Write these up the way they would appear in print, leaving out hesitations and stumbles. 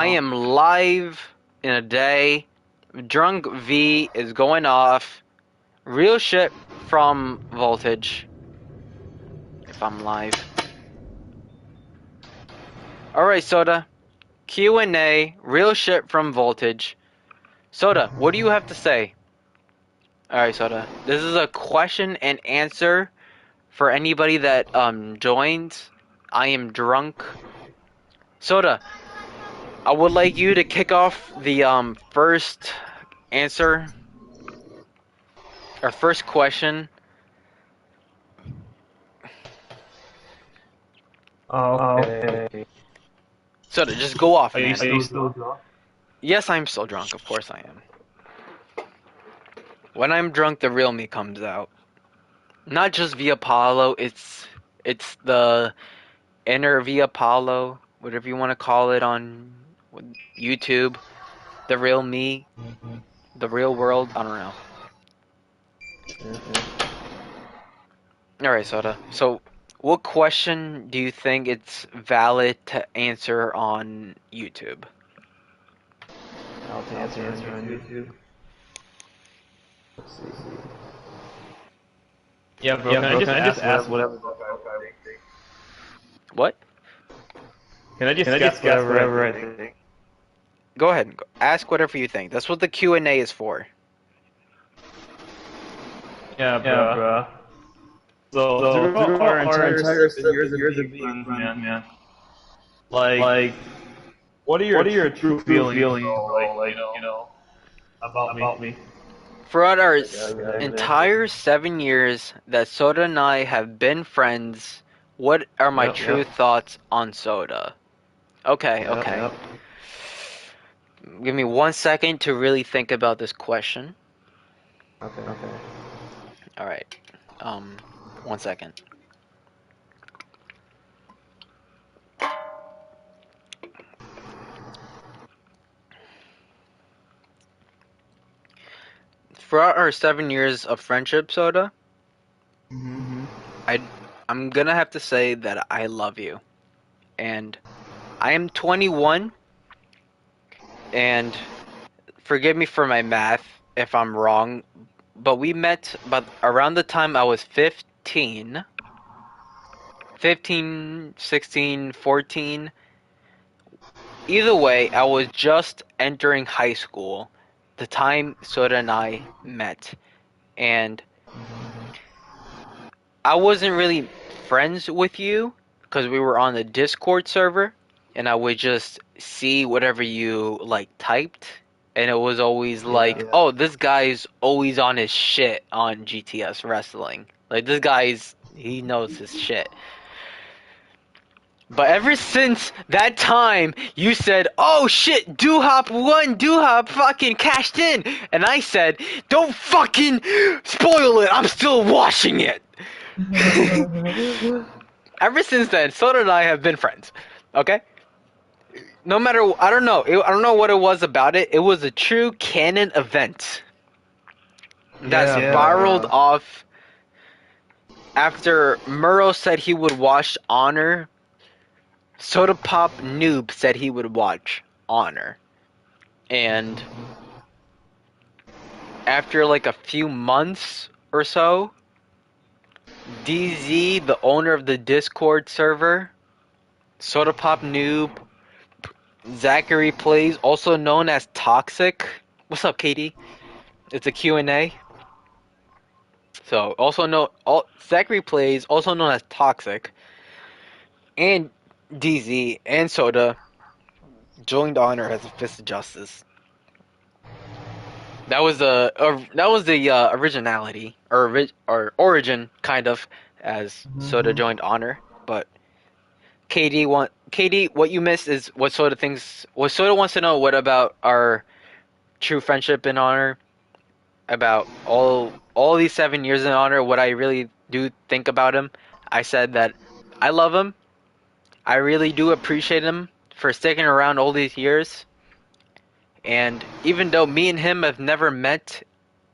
I am live in a day. Drunk V is going off. Real shit from Voltage. If I'm live. Alright, Soda. QnA Real shit from Voltage. Soda, what do you have to say? Alright, Soda. This is a question and answer for anybody that joins. I am drunk. Soda, I would like you to kick off the first answer. Our first question. Okay. Soda, just go off, Are man. you still drunk? Yes, I'm still drunk. Of course I am. When I'm drunk, the real me comes out. Not just via Apollo, it's the inner via Apollo, whatever you want to call it on YouTube. The real me, the real world. I don't know. All right, Soda. So, what question do you think it's valid to answer on YouTube? I'll answer on YouTube. Let's see. Yeah, bro. Can I just ask whatever? What? Can I just guess whatever I think? Go ahead. Ask whatever you think. That's what the Q&A is for. Yeah, bro. So throughout our entire 7 years of being friends, man, like, what are your true feelings, bro, like, about me? Throughout our Yeah, entire 7 years that Soda and I have been friends, what are my true thoughts on Soda? Okay. Yep. Give me 1 second to really think about this question. Okay. Alright. 1 second. Throughout our 7 years of friendship, Soda, I'm gonna have to say that I love you. And I am 21, and forgive me for my math if I'm wrong, but we met about around the time I was 15, 16, 14. Either way, I was just entering high school the time Soda and I met. And I wasn't really friends with you because we were on the Discord server and I would just see whatever you like typed, and it was always like, oh, this guy's always on his shit on GTS wrestling. Like, this guy's, he knows his shit. But ever since that time, you said, oh shit, Doo-Hop fucking cashed in. And I said, don't fucking spoil it, I'm still watching it. Ever since then, Soda and I have been friends. Okay? No matter, I don't know. I don't know what it was about it. It was a true canon event that spiraled off after Murrow said he would watch Honor. Soda Pop Noob said he would watch Honor. And after like a few months or so, DZ, the owner of the Discord server, Soda Pop Noob, Zachary Plays, also known as Toxic. What's up, Katie? It's a Q&A. So, Zachary Plays, also known as Toxic, and DZ and Soda joined Honor as a Fist of Justice. That was the originality or origin, kind of, as Soda joined Honor. But Katie, what you missed is what Soda thinks. What Soda wants to know. What about our true friendship in Honor? About all these 7 years in Honor, what I really do think about him. I said that I love him. I really do appreciate him for sticking around all these years. And even though me and him have never met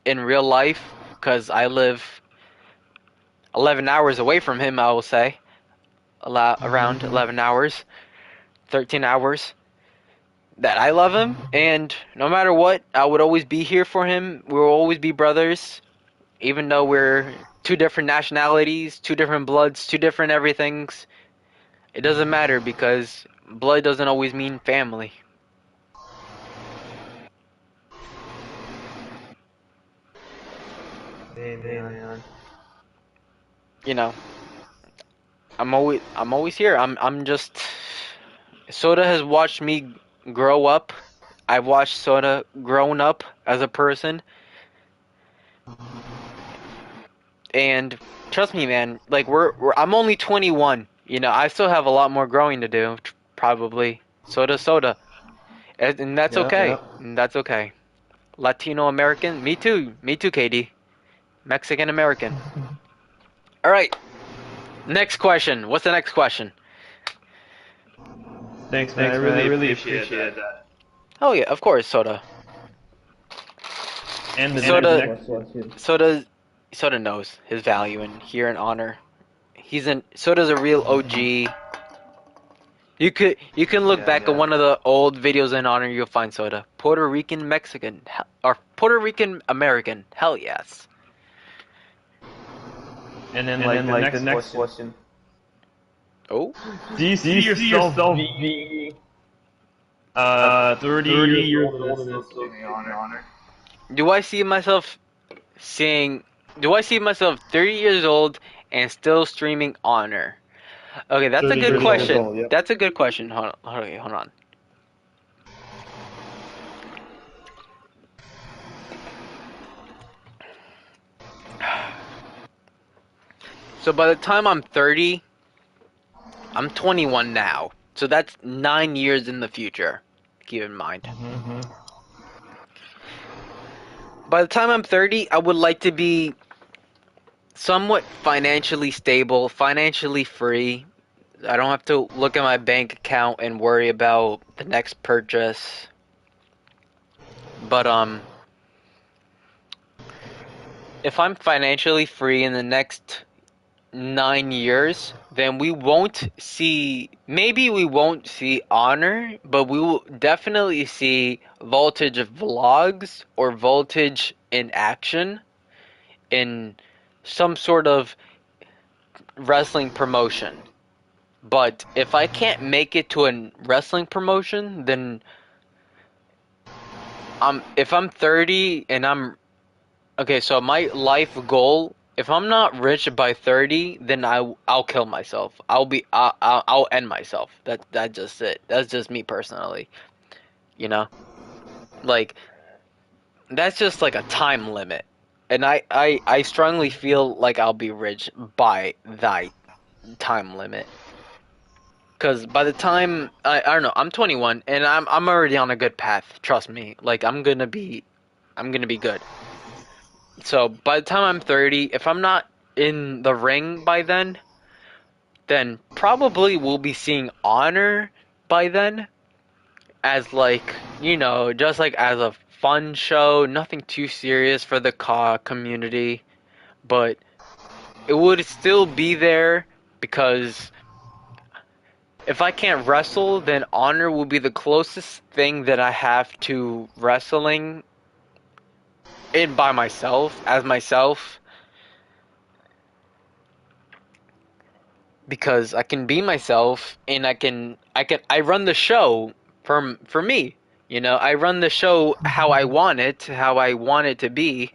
in real life, because I live 11 hours away from him, I will say, around 11 hours, 13 hours. that I love him, and no matter what, I would always be here for him. We will always be brothers, even though we're two different nationalities, two different bloods, two different everythings. It doesn't matter because blood doesn't always mean family. Hey, man. You know, I'm always here. I'm just Soda has watched me grow up. I've watched Soda grown up as a person, and trust me, man. Like I'm only 21. You know, I still have a lot more growing to do. Probably Soda, and that's Yeah. okay. And that's okay. Latino American, me too, KD. Mexican American. All right, next question. What's the next question? Thanks, man. I really appreciate that. Oh yeah, of course, Soda. And the Soda, next question. Soda, Soda knows his value and here in honor. Soda's a real OG. You can look back at one of the old videos in honor. You'll find Soda. Puerto Rican Mexican or Puerto Rican American. Hell yes. And then like the next question. Oh, Do you see yourself being 30 years old and still doing honor? do I see myself seeing? Do I see myself 30 years old and still streaming honor? Okay, that's a 30 good years question. old, yep. That's a good question. Hold on. So by the time I'm 30, I'm 21 now. So that's 9 years in the future. Keep in mind. By the time I'm 30, I would like to be somewhat financially stable, financially free. I don't have to look at my bank account and worry about the next purchase. But if I'm financially free in the next 9 years, then maybe we won't see honor, but we will definitely see voltage vlogs or voltage in action in some sort of wrestling promotion. But if I can't make it to a wrestling promotion, then if I'm 30 and I'm okay, so my life goal, if I'm not rich by 30, then I'll kill myself. I'll end myself. That's just it. That's just me personally. You know? Like that's just like a time limit. And I strongly feel like I'll be rich by that time limit. Cuz by the time I don't know, I'm 21 and I'm already on a good path. Trust me. Like I'm going to be good. So by the time I'm 30, if I'm not in the ring by then probably we'll be seeing honor by then as like, just like as a fun show, nothing too serious for the community, but it would still be there because if I can't wrestle, then honor will be the closest thing that I have to wrestling in by myself, as myself, because I can be myself and I run the show for me. I run the show how I want it to be.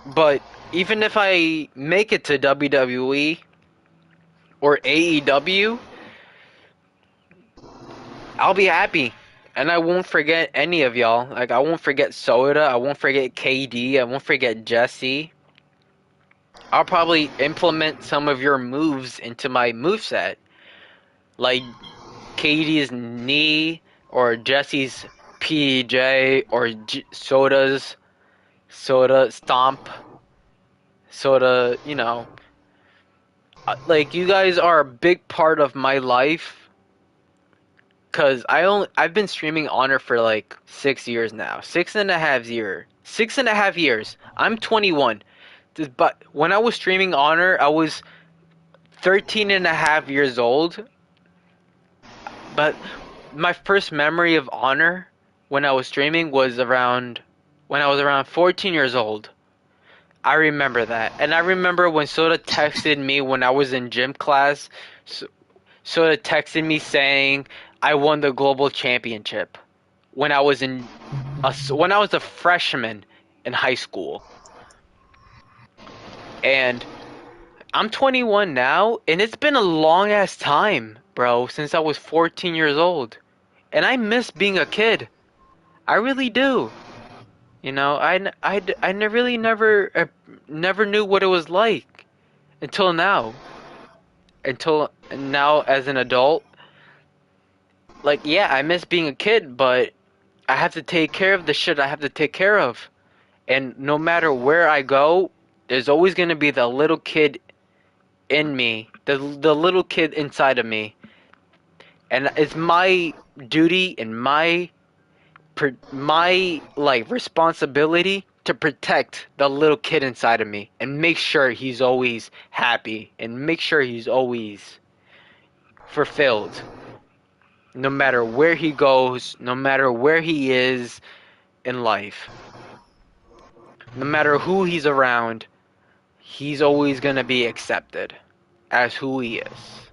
But even if I make it to WWE or AEW, I'll be happy. And I won't forget any of y'all. Like I won't forget Soda, I won't forget KD, I won't forget Jesse. I'll probably implement some of your moves into my moveset. Like Katie's knee or Jesse's PJ or Soda stomp, Soda, like you guys are a big part of my life cuz I've been streaming Honor for like 6 years now. 6.5 years. I'm 21. But when I was streaming Honor, I was 13 and a half years old. But my first memory of Honor when I was streaming was when I was around 14 years old. I remember that. And I remember when Soda texted me when I was in gym class, Soda texted me saying I won the global championship when I was when I was a freshman in high school. And I'm 21 now, and it's been a long ass time, bro, since I was 14 years old. And I miss being a kid. I really do. You know, really never knew what it was like until now. Until now as an adult. Like, yeah, I miss being a kid, but I have to take care of the shit I have to take care of. And no matter where I go, there's always going to be the little kid in me, the little kid inside of me. And it's my duty and my like responsibility to protect the little kid inside of me and make sure he's always happy and make sure he's always fulfilled no matter where he goes, no matter where he is in life, no matter who he's around, he's always going to be accepted as who he is.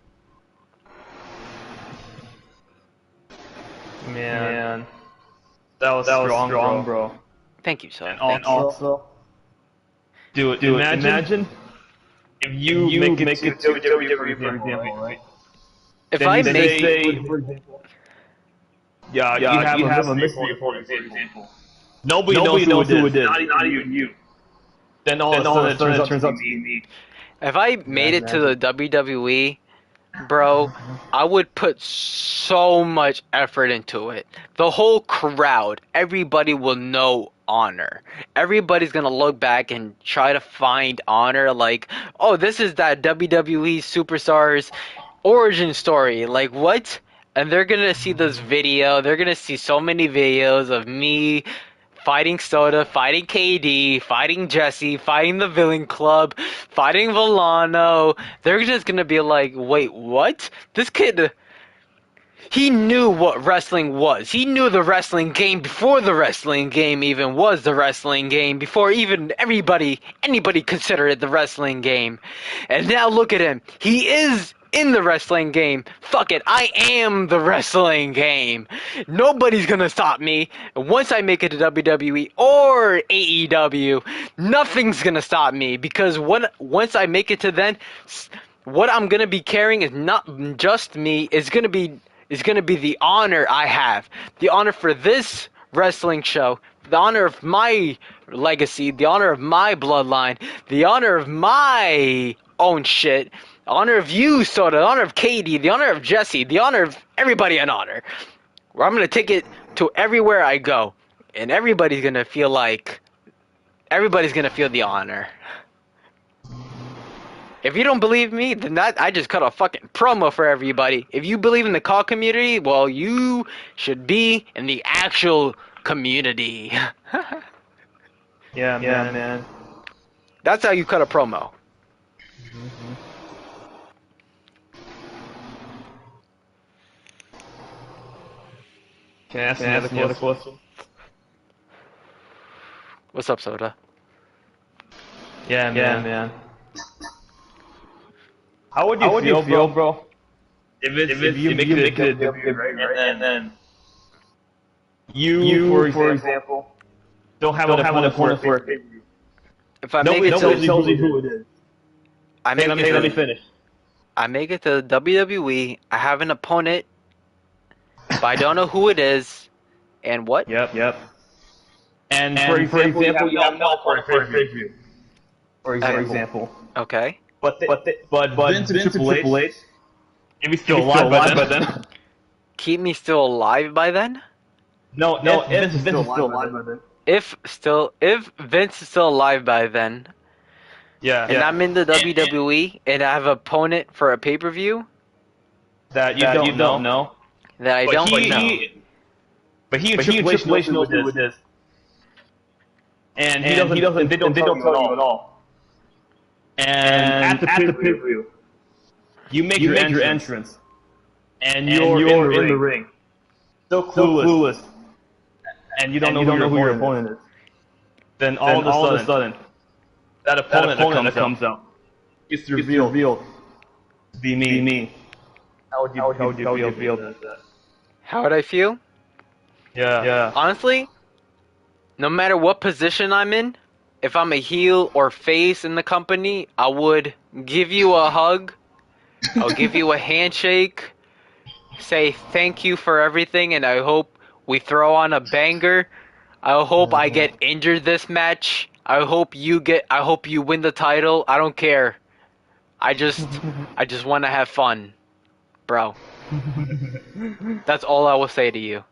Man, that was strong, bro. Thank you, son. And also, imagine if you make it to WWE, for example, right? If Then I you make say, for example, yeah, you have a mystery, for example. Nobody knows who it is, not even you. Then all of a sudden it turns out to be me. if I made it to the WWE, bro, I would put so much effort into it. The whole crowd, everybody will know Honor. Everybody's gonna look back and try to find Honor like, oh, this is that WWE superstar's origin story. Like, what? And they're gonna see this video. They're gonna see so many videos of me fighting Soda, fighting KD, fighting Jesse, fighting the Villain Club, fighting Volano. They're just gonna be like, wait, what? This kid, he knew what wrestling was. He knew the wrestling game before the wrestling game even was the wrestling game, before even anybody considered it the wrestling game. And now look at him. He is in the wrestling game. Fuck it, I am the wrestling game. Nobody's gonna stop me. Once I make it to WWE or AEW, nothing's gonna stop me because once I make it to then, what I'm gonna be carrying is not just me. It's gonna be the honor I have, the honor for this wrestling show, the honor of my legacy, the honor of my bloodline, the honor of my own shit, the honor of you, Soda, the honor of Katie, the honor of Jesse, the honor of everybody in honor. Where I'm gonna take it to everywhere I go, and everybody's gonna feel the honor. If you don't believe me, then I just cut a fucking promo for everybody. If you believe in the call community, well, you should be in the actual community. Yeah, man. That's how you cut a promo. Can I ask another question? What's up, Soda? Yeah, man. How would you feel, bro? If you make it to WWE, right? And then you, for example, don't have an opponent for a pay-per-view. If I make it to, nobody tells you who it is. Let me finish. I make it to WWE. I have an opponent, but I don't know who it is, and what? Yep. And for example, you have no opponent for a pay-per-view. For example. Okay. But Vince and Triple H, if he's still alive by then. Keep me still alive by then? No, Vince is still alive by then. If Vince is still alive by then, and I'm in the WWE and I have an opponent for a pay-per-view that you don't know, that I don't know. But he and Triple H knows who it is, and he doesn't. They don't tell you at all. And at the pay-per-view, you make your entrance, and you're in the ring. still clueless, and you don't know who your opponent is, then all of a sudden, that opponent that comes out gets revealed to be me. How would you feel about that? How would I feel? Yeah. Honestly, no matter what position I'm in, if I'm a heel or face in the company, I would give you a hug. I'll give you a handshake. Say thank you for everything, and I hope we throw on a banger. I hope I get injured this match. I hope you win the title. I don't care. I just I just want to have fun, bro. That's all I will say to you.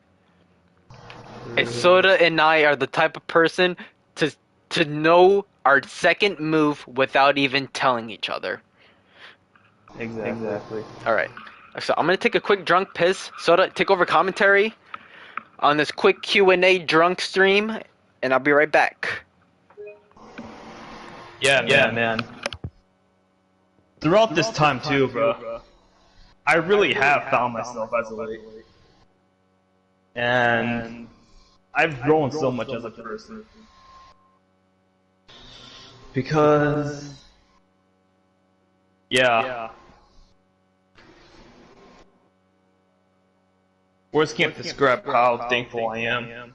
And Soda and I are the type of person to to know our second move without even telling each other. Exactly. All right. So I'm gonna take a quick drunk piss. Soda, take over commentary on this quick Q&A drunk stream, and I'll be right back. Yeah, man. Throughout this time too, bro, I really have found myself as a late, and I've grown so much as a person because, yeah, words can't describe how thankful I am.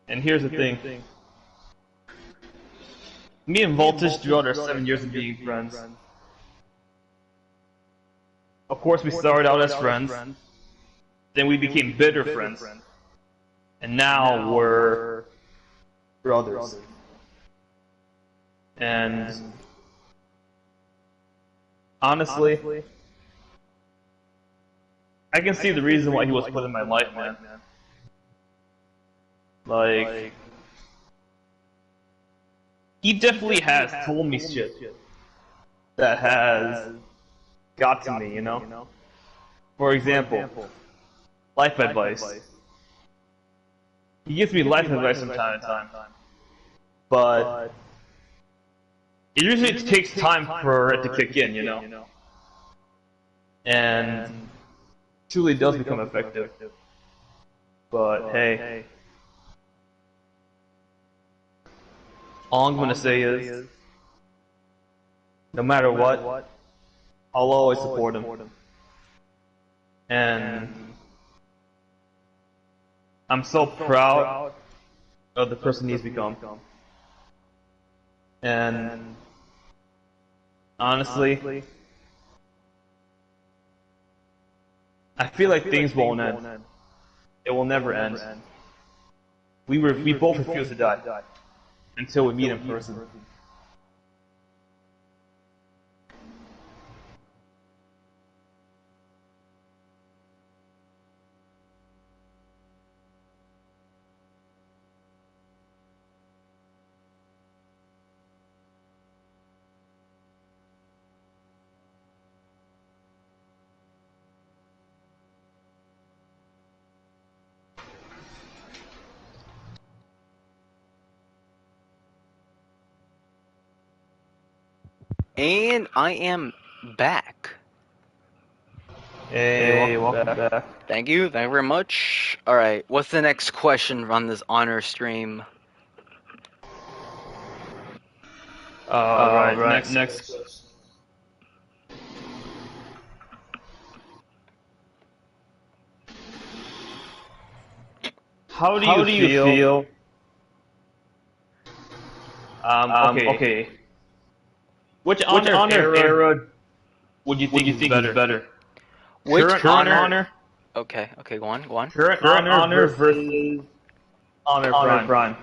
And here's the thing: me and Voltage, throughout our 7 years of being friends, of course, we started out as friends, then we became bitter friends, and now we're brothers. And honestly, I can see the reason why he was put in my life, man. Like, he definitely has told me shit that has got to me, you know? For example, life advice. He gives me life advice from time to time, but it usually takes time for it to kick in, you know? And truly does become effective. But hey, all I'm gonna say is, no matter what, I'll always support him. And I'm so proud of the person he's become. And honestly, I feel like things won't end. It will never end. We both refuse to die until we meet in person. And I am back. Hey, welcome back. Thank you very much. Alright, what's the next question on this honor stream? Alright, next. How do you feel? Okay. Which honor era would you think is better? Which Current honor? Okay, go on. Current honor versus honor prime.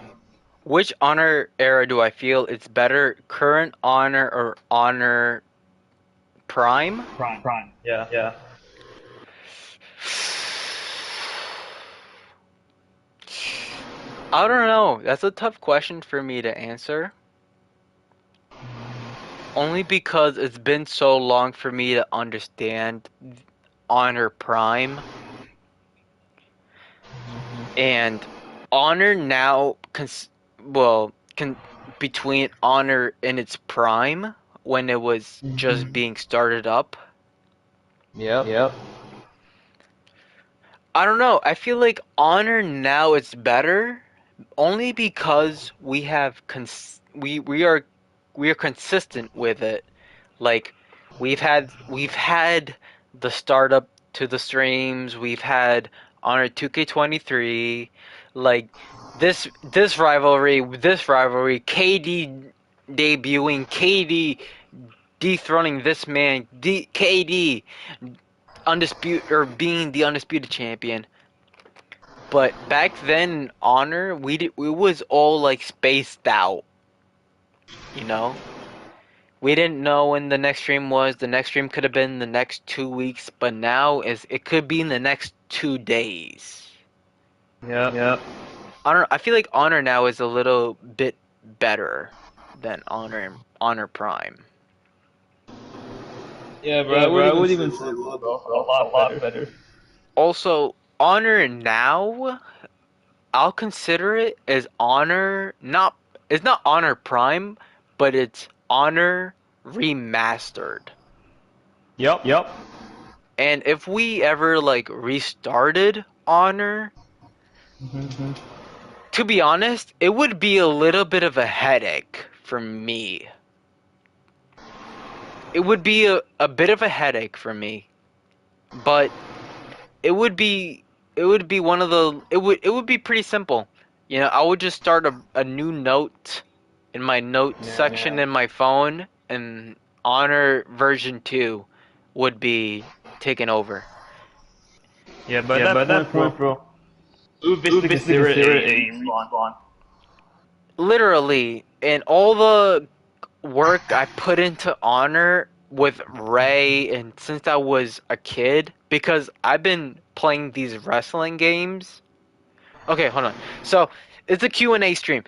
Which honor era do I feel it's better? Current honor or honor prime? Prime. Yeah. I don't know. That's a tough question for me to answer. Only because it's been so long for me to understand honor prime. And honor now between honor in its prime when it was just being started up. Yep. I don't know. I feel like Honor now it's better only because we are consistent with it. Like we've had the startup to the streams. We've had Honor 2K23. Like this rivalry. KD debuting. KD dethroning this man. KD undisputed or being the undisputed champion. But back then, Honor, we was all like spaced out, you know? We didn't know when the next stream was. The next stream could have been the next 2 weeks, but now it could be in the next 2 days. Yeah. I feel like Honor now is a little bit better than Honor Prime. Yeah, bro. I would even say a lot better. Also, Honor now, I'll consider it as Honor not it's not Honor Prime, but it's Honor Remastered. Yep. And if we ever like restarted Honor, to be honest, it would be a little bit of a headache for me. It would be a bit of a headache for me, but it would be one of the it would be pretty simple. You know, I would just start a new note in my note section in my phone, and Honor version 2 would be taken over. Yeah, but at that point, bro, we would basically consider it a respawn. Literally, and all the work I put into Honor with Ray, and since I was a kid, because I've been playing these wrestling games. Okay, hold on. So it's a Q&A stream.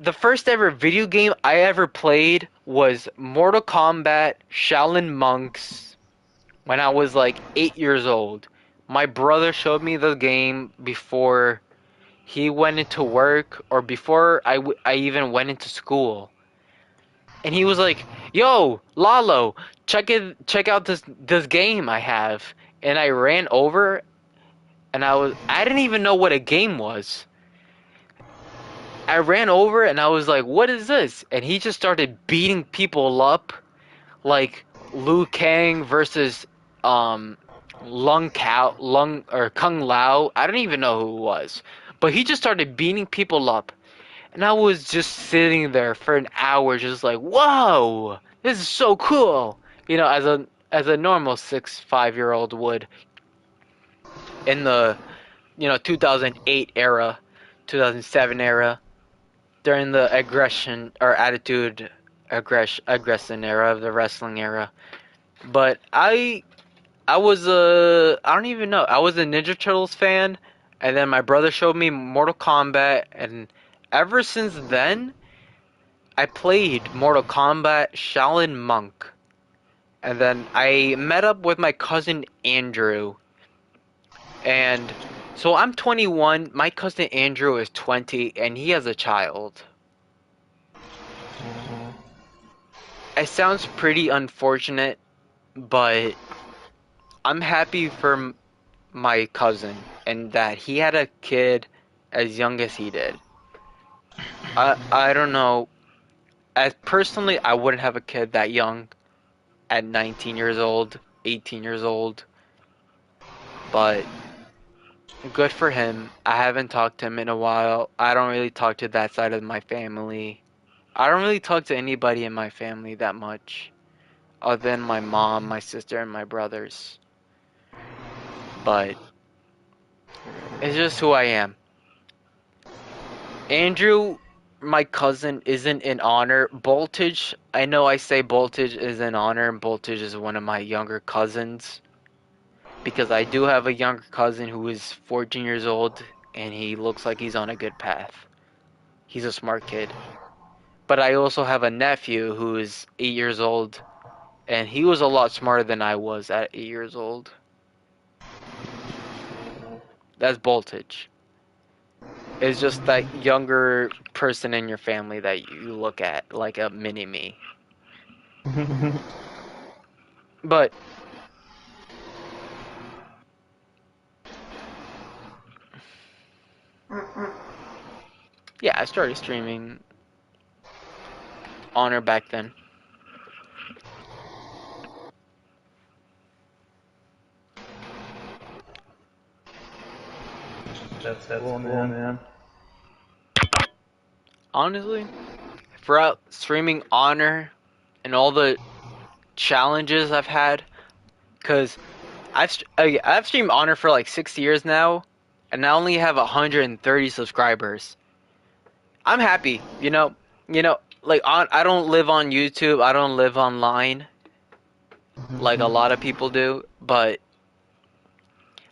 The first ever video game I ever played was Mortal Kombat Shaolin Monks when I was like 8 years old. My brother showed me the game before he went into work or before I even went into school. And he was like, "Yo, Lalo, check out this game I have." And I ran over and I didn't even know what a game was. I ran over and I was like, "What is this?" And he just started beating people up like Liu Kang versus um Lung or Kung Lao. I don't even know who it was. But he just started beating people up. And I was just sitting there for an hour just like, "Whoa! This is so cool." You know, as a normal 5-year-old would in the 2008 era, 2007 era, during the aggression or attitude aggression era of the wrestling era. But I don't even know. I was a Ninja Turtles fan, and then my brother showed me Mortal Kombat, and ever since then I played Mortal Kombat Shaolin Monk. And then I met up with my cousin Andrew. And so I'm 21, my cousin Andrew is 20, and he has a child. It sounds pretty unfortunate, but I'm happy for my cousin and that he had a kid as young as he did. I don't know. As personally, I wouldn't have a kid that young at 19 years old, 18 years old, but good for him. I haven't talked to him in a while. I don't really talk to that side of my family. I don't really talk to anybody in my family that much, other than my mom, my sister, and my brothers. But it's just who I am. Andrew, my cousin, isn't in Honor. Voltage, I know I say Voltage is in Honor, and Voltage is one of my younger cousins. Because I do have a younger cousin who is 14 years old, and he looks like he's on a good path. He's a smart kid. But I also have a nephew who is 8 years old, and he was a lot smarter than I was at 8 years old. That's Voltage. It's just that younger person in your family that you look at, like a mini-me. But Yeah, I started streaming Honor back then. That's cool, man. Honestly, throughout streaming Honor and all the challenges I've had, because I've streamed Honor for like 6 years now, and I only have 130 subscribers. I'm happy, like I don't live on YouTube, I don't live online like a lot of people do, but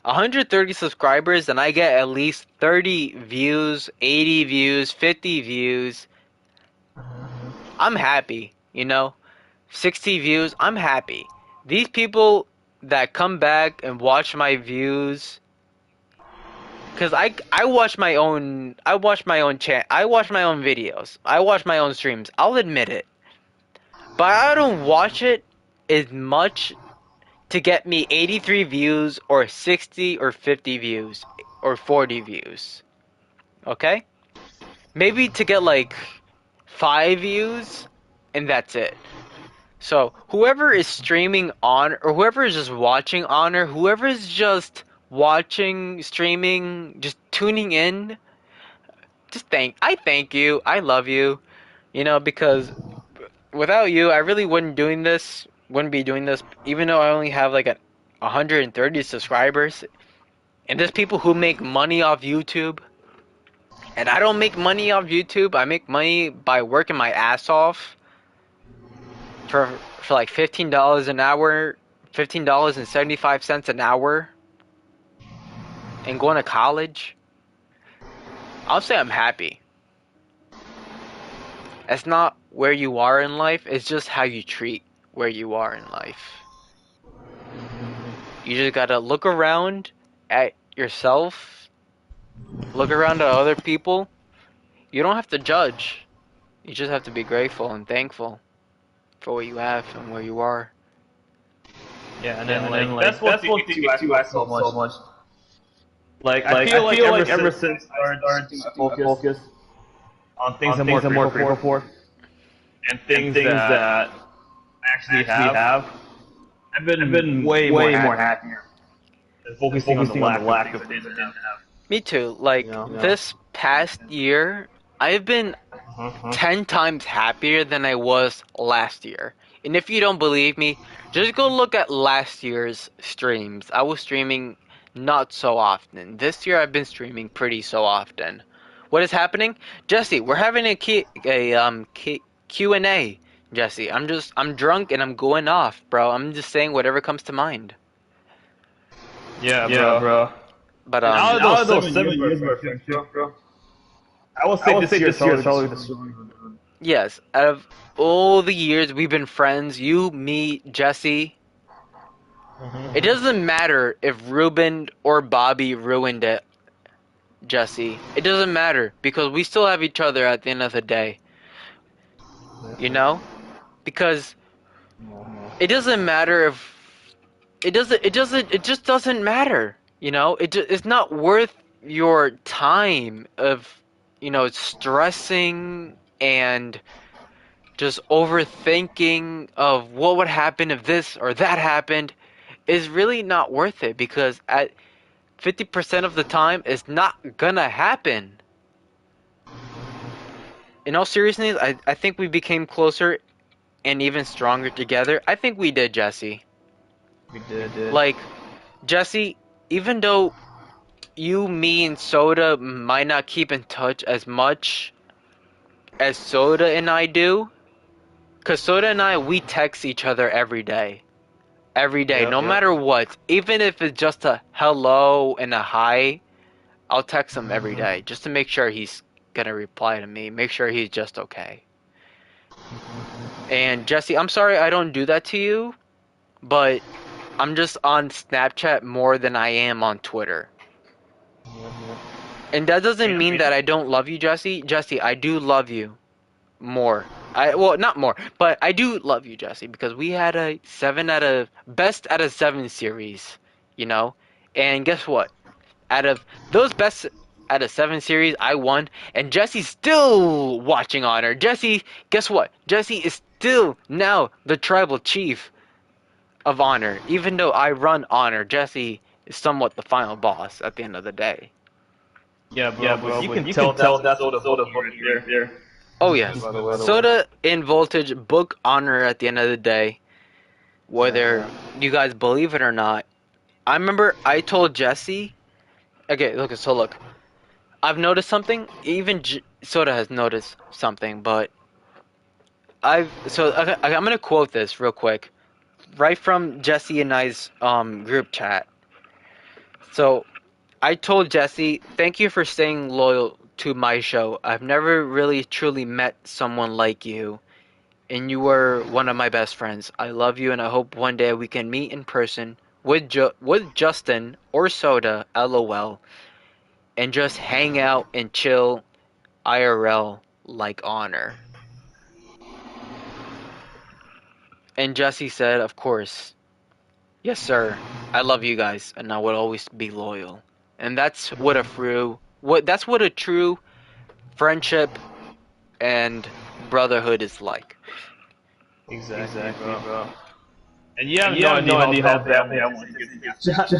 130 subscribers and I get at least 30 views, 80 views, 50 views. I'm happy, 60 views, I'm happy. These people that come back and watch my views, cuz I watch my own I watch my own videos. I watch my own streams. I'll admit it. But I don't watch it as much to get me 83 views or 60 or 50 views or 40 views. Okay? Maybe to get like 5 views and that's it. So, whoever is streaming on, or whoever is just watching Honor, whoever is just watching, streaming, just tuning in, I thank you. I love you. Because without you, I really wouldn't be doing this, even though I only have like 130 subscribers. And there's people who make money off YouTube. And I don't make money off YouTube. I make money by working my ass off for like $15 an hour, $15.75 an hour, and going to college. I'll say I'm happy. It's not where you are in life, it's just how you treat where you are in life. You just gotta look around at yourself, look around at other people. You don't have to judge. You just have to be grateful and thankful for what you have and where you are. Yeah, and then that's one thing too I feel so much. Like I feel like ever since I started to focus on things I'm more grateful for and things that I actually have, I've been way more happier than focusing on the lack of things I didn't have. Me too. Like this past year, I've been 10 times happier than I was last year. And if you don't believe me, just go look at last year's streams. I was streaming not so often. This year I've been streaming pretty so often. What is happening? Jesse, we're having Q&A. Jesse, I'm drunk and I'm going off, bro. I'm just saying whatever comes to mind. Yeah, bro. But out of those 7 years of friendship, bro, I would say this year is probably the strongest. yes, out of all the years we've been friends, you, me, Jesse, it doesn't matter if Ruben or Bobby ruined it, Jesse. It doesn't matter because we still have each other at the end of the day. You know? Because it doesn't matter if it just doesn't matter. It's not worth your time of, stressing and just overthinking of what would happen if this or that happened is really not worth it because at 50% of the time it's not gonna happen. In all seriousness, I think we became closer and even stronger together. I think we did, Jesse. We did. Like, Jesse, even though you, me, and Soda might not keep in touch as much as Soda and I do, because Soda and I, we text each other every day. Every day, no matter what. Even if it's just a hello and a hi, I'll text him every day just to make sure he's gonna reply to me. Make sure he's just okay. And Jesse, I'm sorry I don't do that to you, but I'm just on Snapchat more than I am on Twitter. And that doesn't mean that I don't love you, Jesse. Jesse, I do love you more. Well, not more, but I do love you, Jesse, because we had a best out of 7 series, And guess what? Out of those best out of 7 series, I won, and Jesse's still watching Honor. Jesse, guess what? Jesse is still now the tribal chief of Honor. Even though I run Honor, Jesse is somewhat the final boss at the end of the day. Yeah, bro, but you can tell that's a soda bookie right there. Oh yes, Soda and Voltage book Honor at the end of the day, whether you guys believe it or not. I remember I told Jesse, okay, look, I've noticed something. Even Soda has noticed something, but okay, I'm gonna quote this real quick, right from Jesse and I's group chat. So I told Jesse, thank you for staying loyal to my show. I've never really truly met someone like you, and you were one of my best friends. I love you, and I hope one day we can meet in person with with Justin or Soda, LOL, and just hang out and chill IRL like Honor. And Jesse said, of course, yes sir, I love you guys, and I will always be loyal. And that's what a true friendship and brotherhood is like. Exactly, bro. And you have no idea how badly I want to get this shot.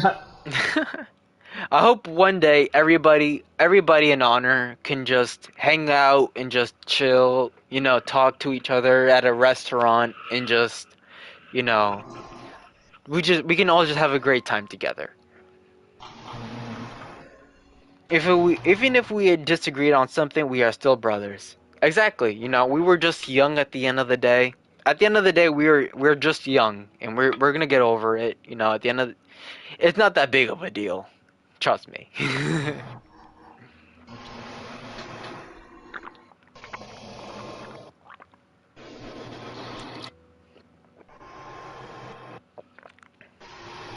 I hope one day everybody in Honor can just hang out and just chill, talk to each other at a restaurant and just, we can all just have a great time together. Even if we had disagreed on something, we are still brothers. Exactly. We were just young at the end of the day. At the end of the day, we're just young, and we're gonna get over it. At the end of it's not that big of a deal. Trust me.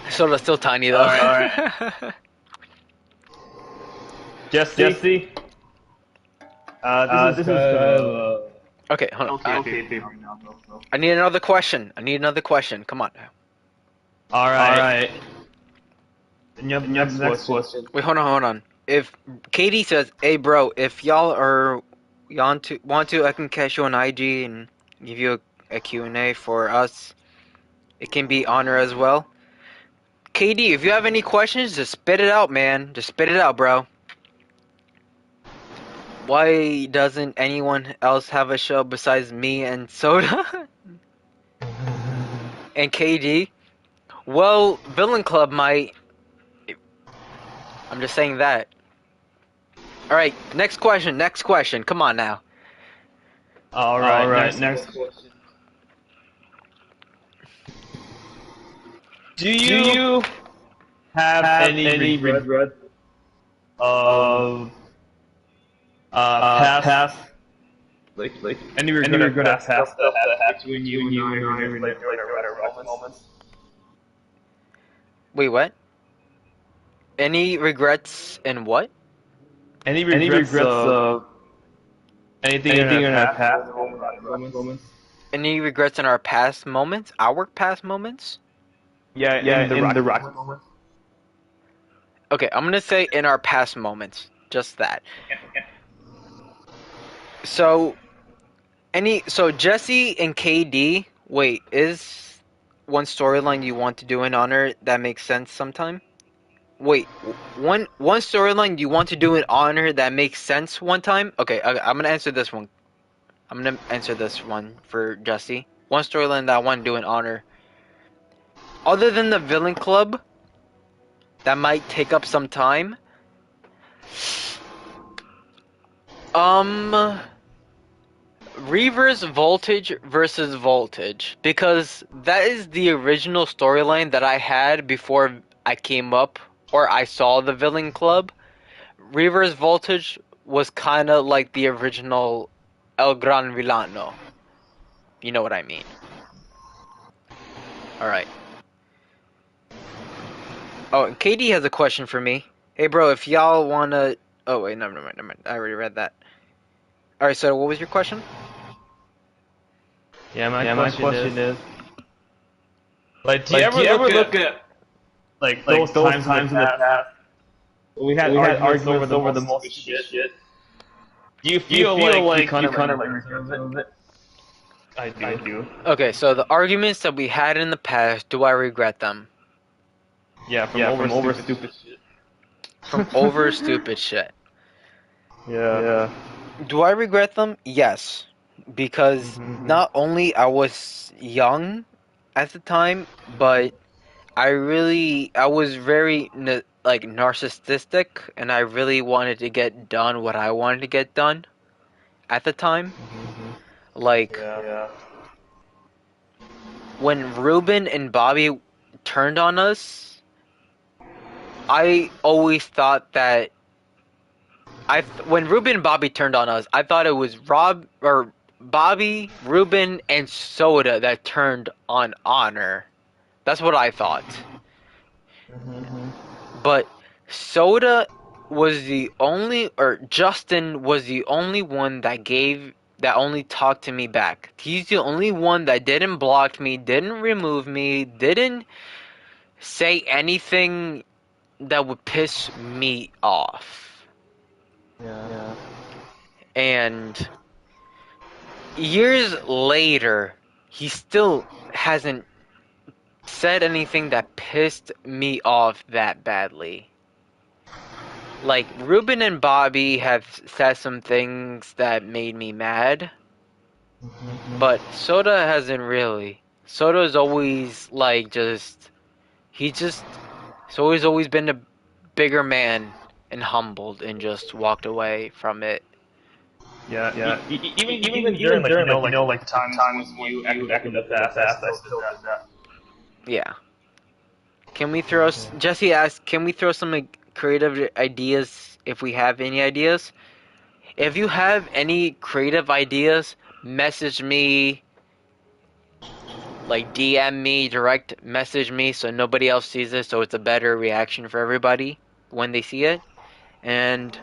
Soda's still tiny though. All right. Jesse. This is okay, hold on. okay. I need another question. Come on now. All right. Next question. Wait, hold on. If Katie says, "Hey, bro, if y'all want to, I can catch you on IG and give you a Q&A for us. It can be Honor as well." KD, if you have any questions, just spit it out, man. Just spit it out, bro. Why doesn't anyone else have a show besides me and Soda? And KD? Well, Villain Club might. I'm just saying that. Alright, next question. Come on now. Alright, next question. Do you have any regret of past like any regret of past stuff that happened between you and your moments? Wait, what? Any regrets in what? Any regrets of anything in our past moments? Any regrets in our past moments? Our past moments? Yeah, in the rock moments. Okay, I'm gonna say in our past moments. Just that. So Jesse and KD, wait, is one storyline you want to do in Honor that makes sense sometime? Wait, one storyline you want to do in Honor that makes sense one time? Okay, I'm gonna answer this one. I'm gonna answer this one for Jesse. One storyline that I want to do in Honor. Other than the Villain Club, that might take up some time. Reverse Voltage versus Voltage, because that is the original storyline that I had before I came up or I saw the Villain Club. Reverse Voltage was kind of like the original El Gran Villano. You know what I mean. Alright. Oh, and KD has a question for me. Hey bro, if y'all wanna... Oh wait, never mind. I already read that. Alright, so what was your question? Yeah, my question is like, do you ever look at like those times in the past we had arguments over the most stupid shit. Do you feel like you kind of learned some of it? I do. Okay, so the arguments that we had in the past, do I regret them? Yeah, from over stupid shit. From over stupid shit. Yeah. Do I regret them? Yes. Because not only I was young at the time, but I was very like narcissistic, and I really wanted to get done what I wanted to get done at the time. Like Yeah. when Ruben and Bobby turned on us, I always thought that when Ruben and Bobby turned on us, I thought it was Bobby, Ruben, and Soda that turned on Honor. That's what I thought. But Soda was the only, or Justin was the only one that only talked to me back. He's the only one that didn't block me, didn't remove me, didn't say anything that would piss me off. Yeah. And years later, he still hasn't said anything that pissed me off that badly. Like, Ruben and Bobby have said some things that made me mad, but Soda hasn't really. Soda's always, like, he's always been a bigger man and humbled and just walked away from it. Yeah. Even during like times when you acted in the past, I still did that. Yeah. Can we throw, Jesse asked, can we throw some creative ideas if we have any ideas? If you have any creative ideas, message me, like DM me, direct message me so nobody else sees it, so it's a better reaction for everybody when they see it. And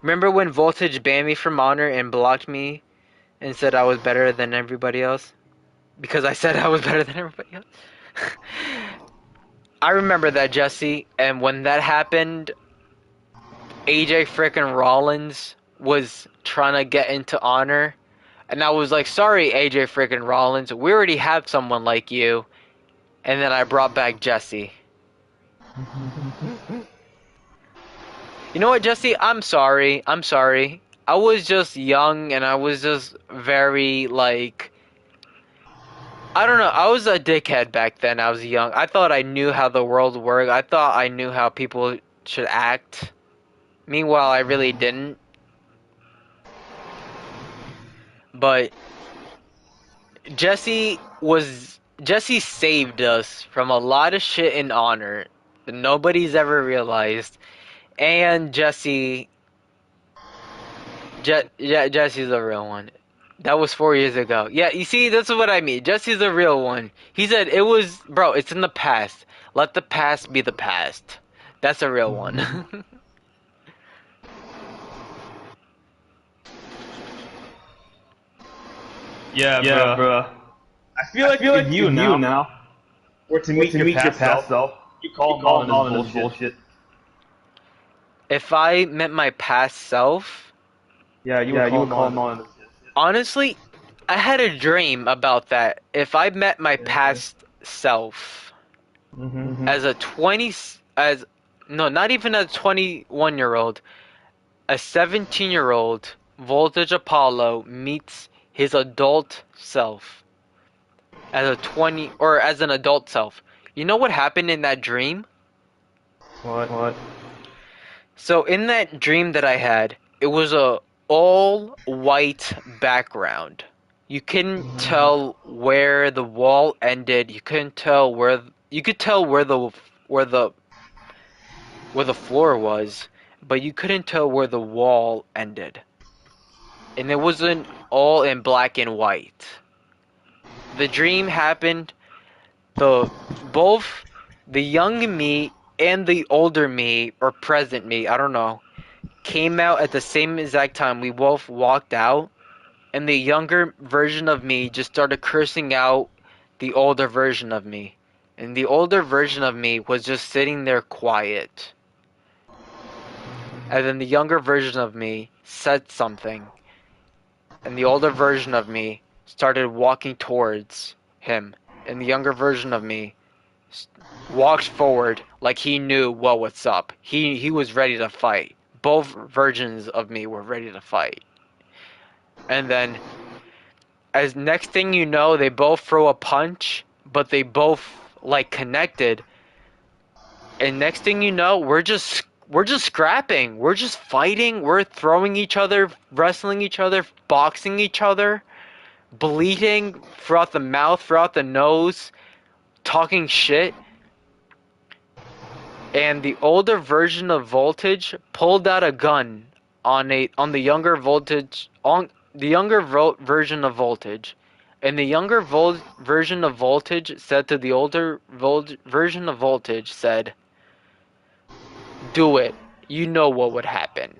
remember when Voltage banned me from Honor and blocked me and said I was better than everybody else? Because I said I was better than everybody else? I remember that, Jesse, and when that happened, AJ frickin' Rollins was trying to get into Honor, and I was like, sorry, AJ frickin' Rollins, we already have someone like you. And then I brought back Jesse. You know what, Jesse? I'm sorry. I was just young, and I was just very, like, I don't know, I was a dickhead back then. I was young. I thought I knew how the world worked. I thought I knew how people should act. Meanwhile, I really didn't. But Jesse saved us from a lot of shit in Honor that nobody's ever realized. And Jesse's a real one. That was 4 years ago. Yeah, you see, that's what I mean. Jesse's a real one. He said it's in the past. Let the past be the past. That's a real one. Yeah, bro. I feel like if you now were to meet your past self, you call him all this bullshit. If I met my past self, Yeah, you would call him all this shit. honestly, I had a dream about that. If I met my past self as a not even a 21-year-old, a 17-year-old, Voltage Apollo meets his adult self as an adult self. You know what happened in that dream? What? So in that dream that I had, it was a all white background. You couldn't tell where the wall ended. You couldn't tell where you could tell where the floor was, but you couldn't tell where the wall ended. And it wasn't all in black and white. The dream happened. Both the young me and the older me or present me, I don't know, came out at the same exact time. We both walked out, and the younger version of me just started cursing out the older version of me. And the older version of me was just sitting there quiet. and then the younger version of me said something, and the older version of me started walking towards him, and the younger version of me walked forward like he knew what's up. He was ready to fight. Both versions of me were ready to fight. And then as next thing you know, they both throw a punch, but they both like connected. And next thing you know, we're just scrapping. We're just fighting. We're throwing each other, wrestling each other, boxing each other, bleeding throughout the mouth, throughout the nose, talking shit. And the older version of Voltage pulled out a gun on the younger Voltage on the younger version of Voltage, and the younger version of Voltage said to the older version of Voltage said, "Do it. You know what would happen."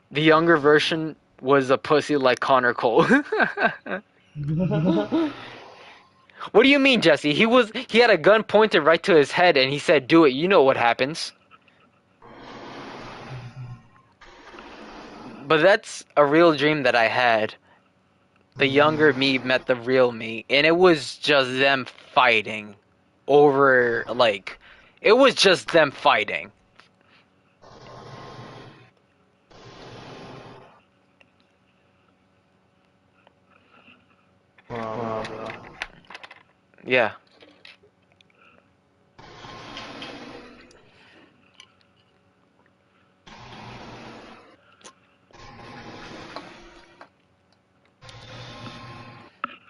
The younger version was a pussy like Connor Cole. What do you mean, Jesse? He had a gun pointed right to his head and he said, "Do it. You know what happens." But that's a real dream that I had. The younger me met the real me, and it was just them fighting over, like, it was just them fighting. Wow. Yeah.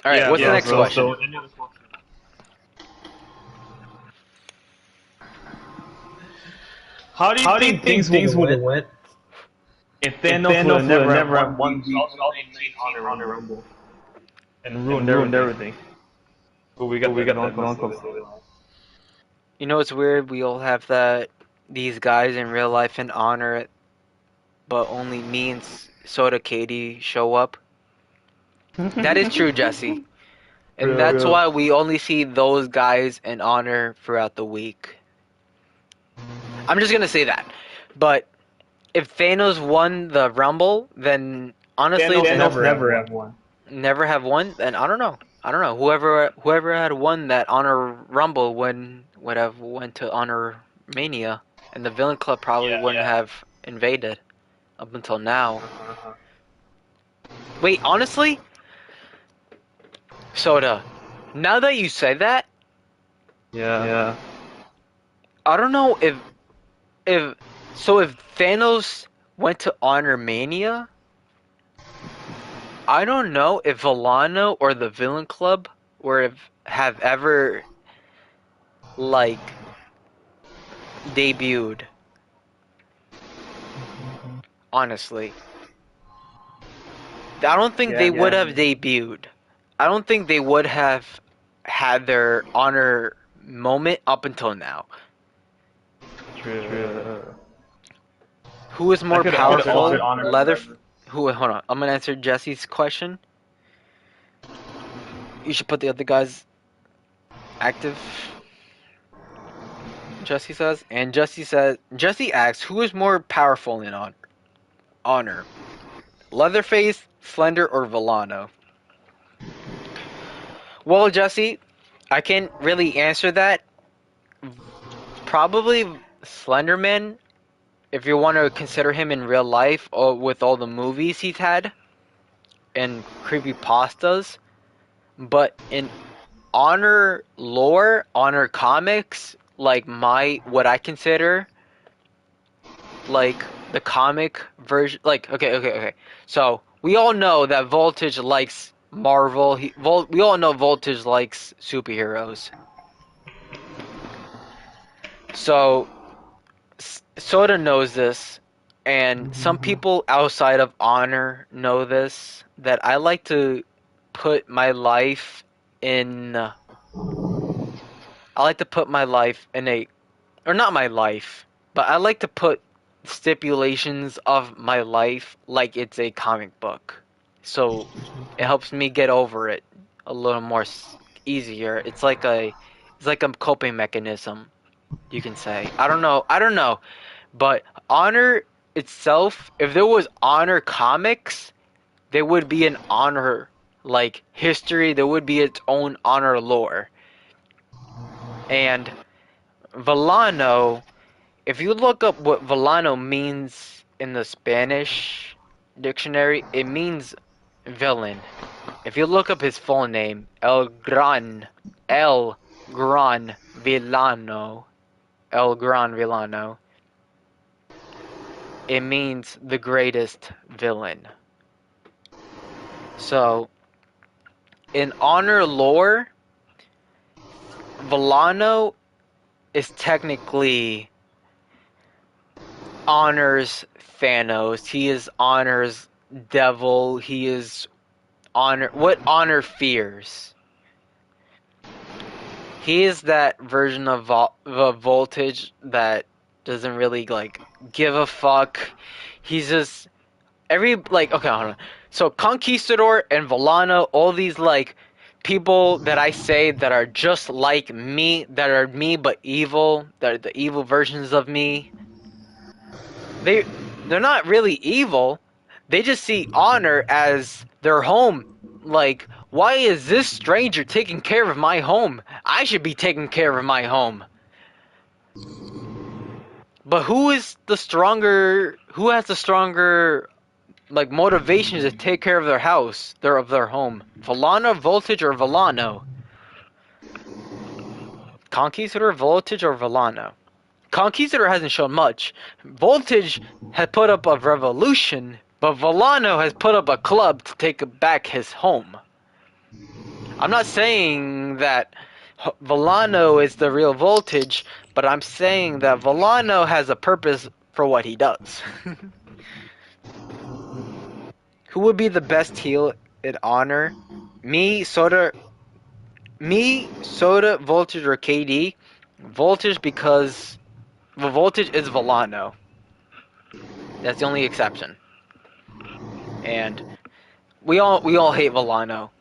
All right, what's the next question? How do you think things would have went if Thanos would have never have won the 2019 Honor Rumble and ruined everything? But we got that non-club storyline. You know, it's weird. We all have these guys in real life and honor it, but only me and Soda Katie show up. That is true, Jesse. And that's why we only see those guys in honor throughout the week. I'm just gonna say that. But if Thanos won the Rumble, then honestly, Thanos never have won. Never have won. Then I don't know. I don't know. Whoever had won that Honor Rumble would have went to Honor Mania, and the Villain Club probably wouldn't have invaded up until now. Wait, honestly, Soda. Now that you say that, Yeah. I don't know if Thanos went to Honor Mania, I don't know if Volano or the Villain Club have ever like debuted. Honestly, I don't think they would have debuted. I don't think they would have had their honor moment up until now. True. Who is more powerful? Leather. Hold on. I'm gonna answer Jesse's question. You should put the other guys active. Jesse says, and Jesse asks, who is more powerful in honor? Leatherface, Slender, or Volano? Well, Jesse, I can't really answer that. Probably Slenderman, if you want to consider him in real life, or with all the movies he's had and creepypastas. But in honor lore, honor comics, like what I consider like the comic version, like okay. So we all know that Voltage likes Marvel. We all know Voltage likes superheroes. So Soda knows this, and some people outside of honor know this. That I like to put my life in. I like to put my life in or not my life, but I like to put stipulations of my life like it's a comic book. So it helps me get over it a little more easier. It's It's like a coping mechanism, you can say. I don't know. I don't know. But Honor itself, if there was Honor comics, there would be an Honor like history. There would be its own Honor lore. And Villano, if you look up what Villano means in the Spanish dictionary, it means villain. If you look up his full name, El Gran Villano, El Gran Villano, it means the greatest villain. So, in Honor lore, Villano is technically Honor's Thanos. He is Honor's devil. He is Honor. What Honor fears. He is that version of Voltage that doesn't really like give a fuck. He's just okay, hold on. So Conquistador and Villano, all these like people that I say that are just like me, that are me but evil, that are the evil versions of me. They're not really evil. They just see Honor as their home. Like, why is this stranger taking care of my home? I should be taking care of my home. But who is the stronger? Who has the stronger like motivation to take care of their house, of their home? Villano, Voltage, or Villano? Conquistador, Voltage, or Villano? Conquistador hasn't shown much. Voltage has put up a revolution, but Villano has put up a club to take back his home. I'm not saying that Villano is the real Voltage, but I'm saying that Villano has a purpose for what he does. Who would be the best heel in Honor? Me, Soda, Voltage, or KD? Voltage because Voltage is Villano. That's the only exception. And we all hate Villano.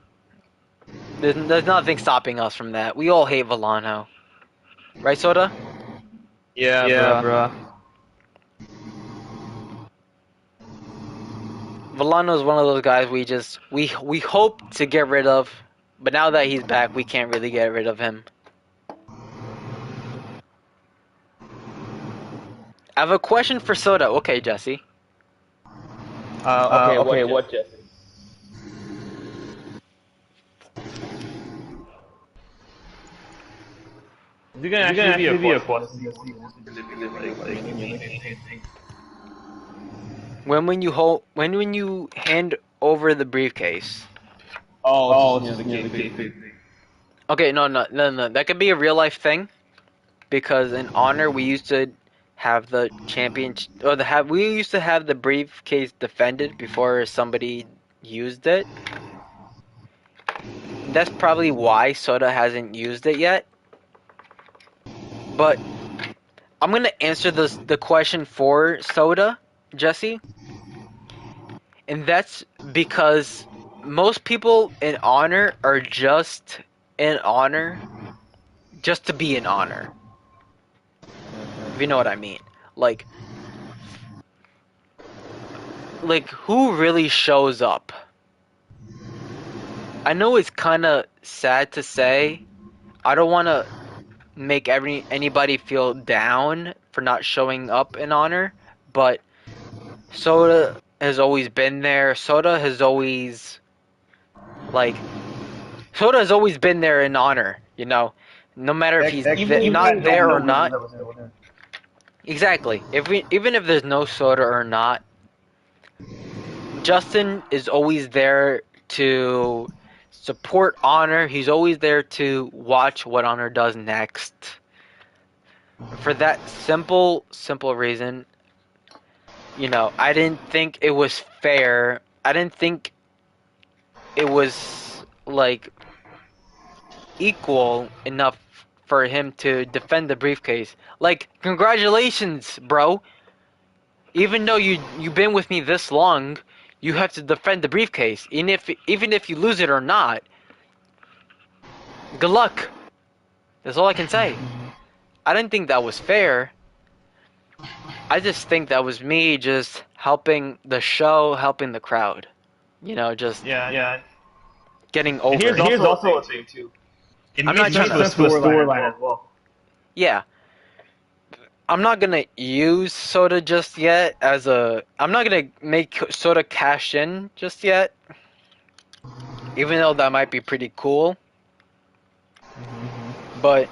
There's nothing stopping us from that. We all hate Villano. Right, Soda? Yeah, bro. Villano is one of those guys we hope to get rid of, but now that he's back, we can't really get rid of him. I have a question for Soda. Okay, Jesse. Okay, what, Jesse? Is it gonna actually be a question? When you hand over the briefcase. Oh, it's just the case. Okay, no. That could be a real life thing, because in Honor we used to have the we used to have the briefcase defended before somebody used it. That's probably why Soda hasn't used it yet. But I'm gonna answer the question for Soda, Jesse. And that's because most people in Honor are just in Honor just to be in Honor. If you know what I mean. Like who really shows up? I know it's kind of sad to say. I don't want to make anybody feel down for not showing up in Honor, but Soda has always been there. Soda has always been there in Honor, you know, no matter if he's not there or not. Exactly. Even if there's no Soda or not, Justin is always there to support Honor. He's always there to watch what Honor does next. For that simple reason, you know, I didn't think it was fair. I didn't think it was like equal enough for him to defend the briefcase. Like, congratulations, bro. Even though you've been with me this long, you have to defend the briefcase. Even if you lose it or not. Good luck. That's all I can say. I didn't think that was fair. I just think that was me just helping the show, helping the crowd. Just Yeah. getting And over here's it. also a thing too. It I'm made not sense trying to. for the storyline as well. Yeah, I'm not gonna use Soda just yet as a. I'm not gonna make Soda cash in just yet, even though that might be pretty cool. But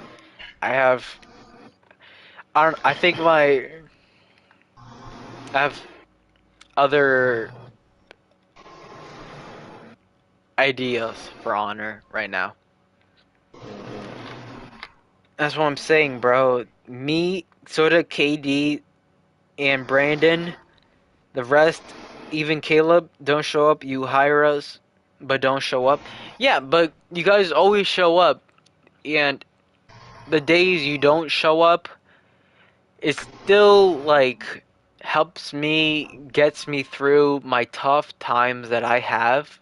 I have. I don't. I think I have other ideas for Honor right now. That's what I'm saying, bro. Me, Soda, KD, and Brandon. The rest, even Caleb, don't show up. You hire us, but don't show up. Yeah, but you guys always show up, and the days you don't show up, it still like helps me, gets me through my tough times that I have.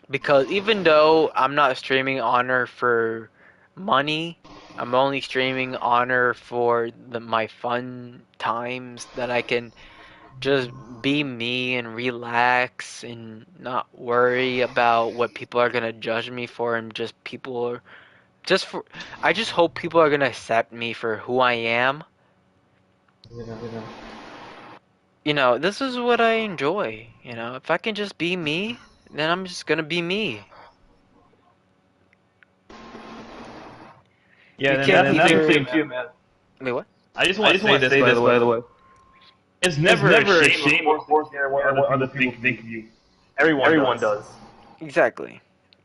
Because even though I'm not streaming Honor for money, I'm only streaming Honor for my fun times that I can just be me and relax and not worry about what people are gonna judge me for, and just people are just for I just hope people are gonna accept me for who I am. This is what I enjoy. If I can just be me, then I'm just gonna be me. Yeah, You and can't that's the thing either. too, man. Wait, what? I just want to say this, by the way. It's never a shame, of course, to care what other people think of you. Everyone does. Exactly.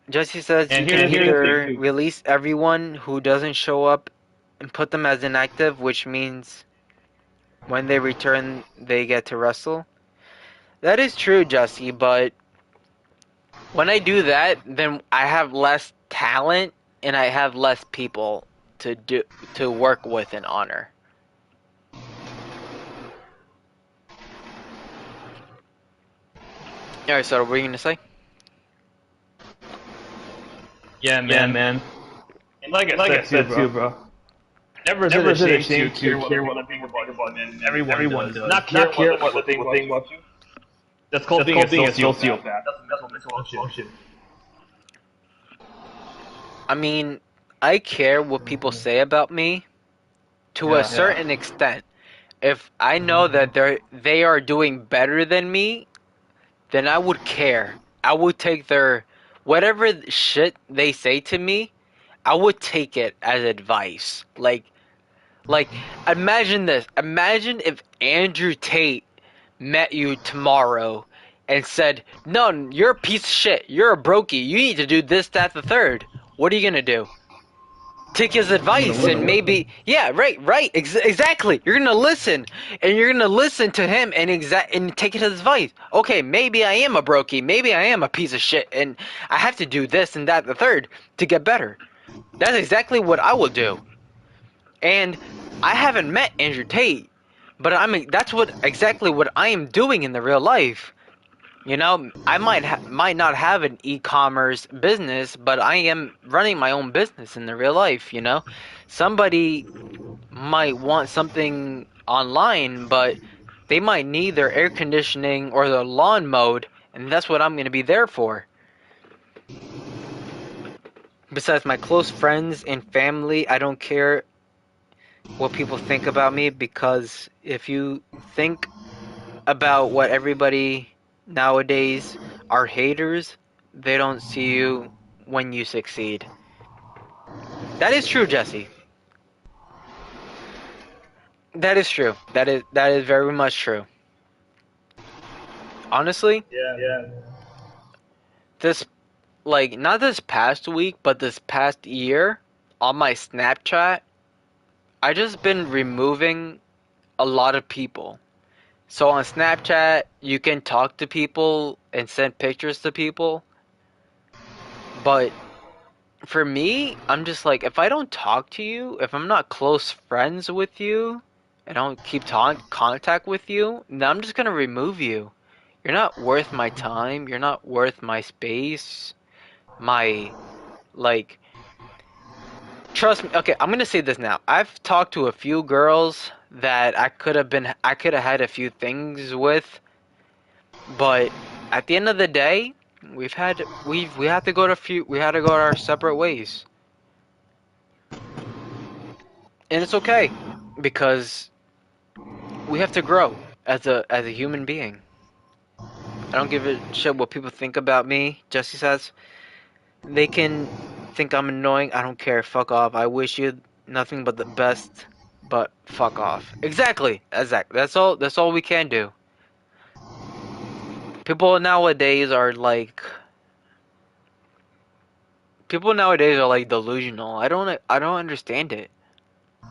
Jesse says you And can here's the thing either too. release everyone who doesn't show up and put them as inactive, which means when they return, they get to wrestle. That is true, Jesse, but when I do that, then I have less talent and I have less people to work with in Honor. Alright, so what are you gonna say? Yeah, man. And like I said too, bro. Never is it a shame to care what other people think about you, man. Everyone does. Not care what other people think about you. That's called being a sociopath. That's a mental dysfunction. I mean, I care what people say about me to a certain extent. If I know that they are doing better than me, then I would care. I would take their whatever shit they say to me, I would take it as advice. Like imagine this. Imagine if Andrew Tate met you tomorrow and said, "No, you're a piece of shit. You're a brokey. You need to do this, that, the third." What are you gonna do? Take his advice and maybe, yeah, right, exactly. You're gonna listen, and you're gonna listen to him and take his advice. Okay, maybe I am a brokey. Maybe I am a piece of shit, and I have to do this and that, the third, to get better. That's exactly what I will do. And I haven't met Andrew Tate, but that's what exactly what I am doing in the real life. I might not have an e-commerce business, but I am running my own business in the real life. Somebody might want something online, but they might need their air conditioning or their lawn mowed, and that's what I'm going to be there for. Besides my close friends and family, I don't care what people think about me, because if you think about what everybody nowadays are haters, they don't see you when you succeed. That is true, Jesse. That is true. That is very much true. Honestly, this not this past week, but this past year on my Snapchat, I just been removing a lot of people. So on Snapchat, you can talk to people and send pictures to people, but for me, I'm just like, if I don't talk to you, if I'm not close friends with you, and I don't keep contact with you, then I'm just gonna remove you. You're not worth my time. You're not worth my space. My like trust me. Okay, I'm gonna say this now. I've talked to a few girls that I could have had a few things with, but at the end of the day, we had to go to we had to go our separate ways, and it's okay because we have to grow as a human being. I don't give a shit what people think about me. Jesse says they can think I'm annoying. I don't care. Fuck off. I wish you nothing but the best, but fuck off. Exactly. Exactly. That's all we can do. People nowadays are like people nowadays are like delusional. I don't understand it.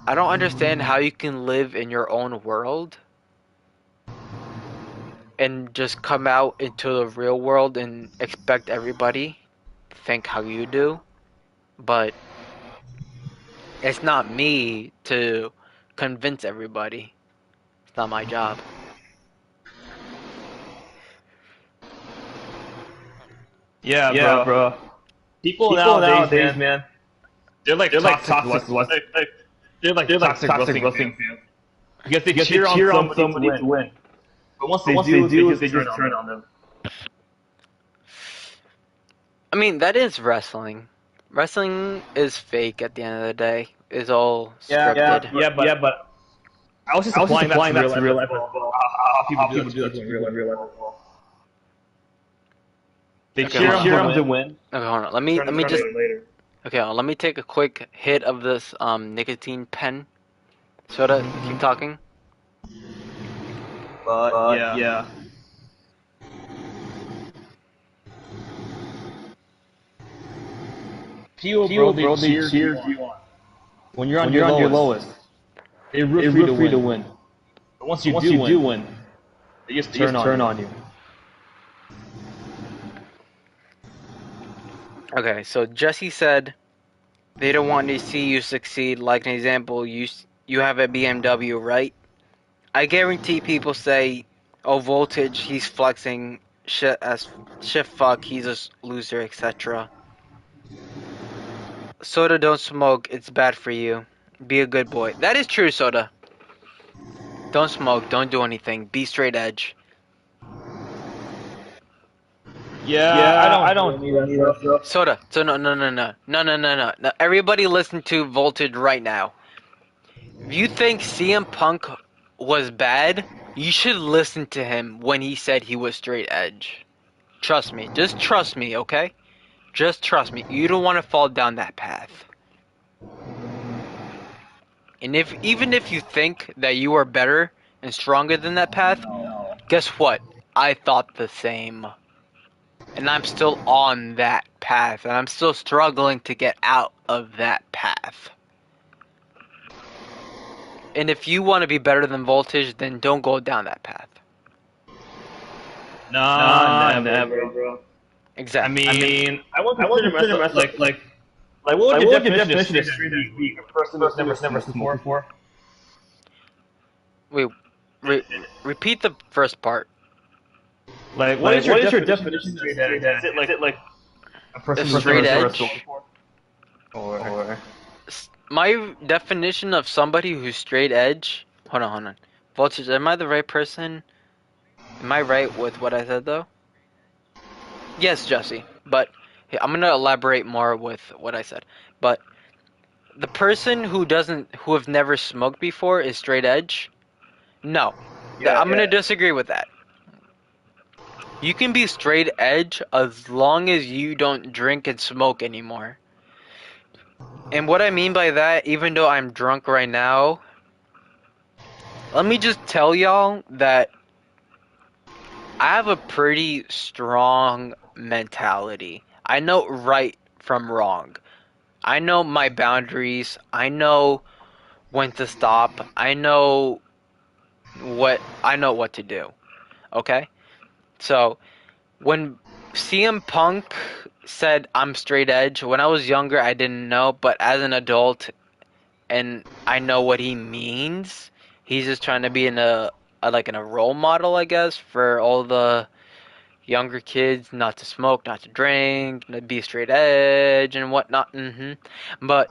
I don't understand how you can live in your own world and just come out into the real world and expect everybody to think how you do. But it's not me to convince everybody. It's not my job. Yeah, Yeah, bro. bro. People People nowadays, nowadays, man, man, they're like they're like toxic. toxic. They're like They're like toxic toxic wrestling wrestling fans fans because they because they cheer on cheer on somebody to somebody to win. win, But once but they once they do, they do, just they turn just on turn them. on them. I mean, that is wrestling. Wrestling is fake at the end of the day. It's all scripted. Yeah, but I was just I was just applying that applying to that real to life real as life as well. well. How people How do that people to do that people to in people real in life as real life well. as well. They Okay, cheer hold They on. on cheer them on to them. win. Okay, hold on. Turn Let me them just later. okay. Hold on, let me take a quick hit of this nicotine pen soda. Keep talking. But But yeah, yeah, people, bro, people, they bro, they cheer you cheers on you on when you're on when your you're on your lowest. lowest. They They root for you to root for you to win. win. But once But you once do you do win, win, they just they turn just on turn you. on you. Okay, so Jesse said they don't want to see you succeed. Like an example, you have a BMW, right? I guarantee people say, "Oh, voltage, he's flexing shit fuck, he's a loser, etc." Soda, don't smoke. It's bad for you. Be a good boy. That is true, Soda. Don't smoke. Don't do anything. Be straight edge. Yeah, I Yeah, I don't do don't any of do that any of that stuff. stuff. Soda. So no. Everybody listen to Voltage right now. If you think CM Punk was bad, you should listen to him when he said he was straight edge. Trust me. Just trust me, okay? Just trust me. You don't want to fall down that path. And if even if you think that you are better and stronger than that path, guess what? I thought the same. And I'm still on that path. And I'm still struggling to get out of that path. And if you want to be better than Voltage, then don't go down that path. Nah, Nah, never, never, bro. bro. I Exactly. mean, I won't I won't consider consider myself myself like what would like your what would your definition of definition of straight edge straight be? edge Like be? a person who's Person never who's never smoked smoked before? before. Wait, repeat the first part. Like, what Like, is your what is your definition of definition of straight straight edge? edge? Is it Is like it like a A person a who's person straight never who's never smoked smoked edge? before? before? Or Or My definition of somebody who's straight edge. Hold on. Voltage, am I the right person? Am I right with what I said though? Yes, Jesse. But I'm gonna elaborate more with what I said. But the person who have never smoked before is straight edge. No, yeah, I'm gonna disagree with that. You can be straight edge as long as you don't drink and smoke anymore. And what I mean by that, even though I'm drunk right now, let me just tell y'all that I have a pretty strong mentality. I know right from wrong. I know my boundaries. I know when to stop. I know what to do. Okay? So, when CM Punk said I'm straight edge, when I was younger I didn't know, but as an adult and I know what he means, he's just trying to be in a role model, I guess, for all the younger kids not to smoke, not to drink, to be straight edge and whatnot. But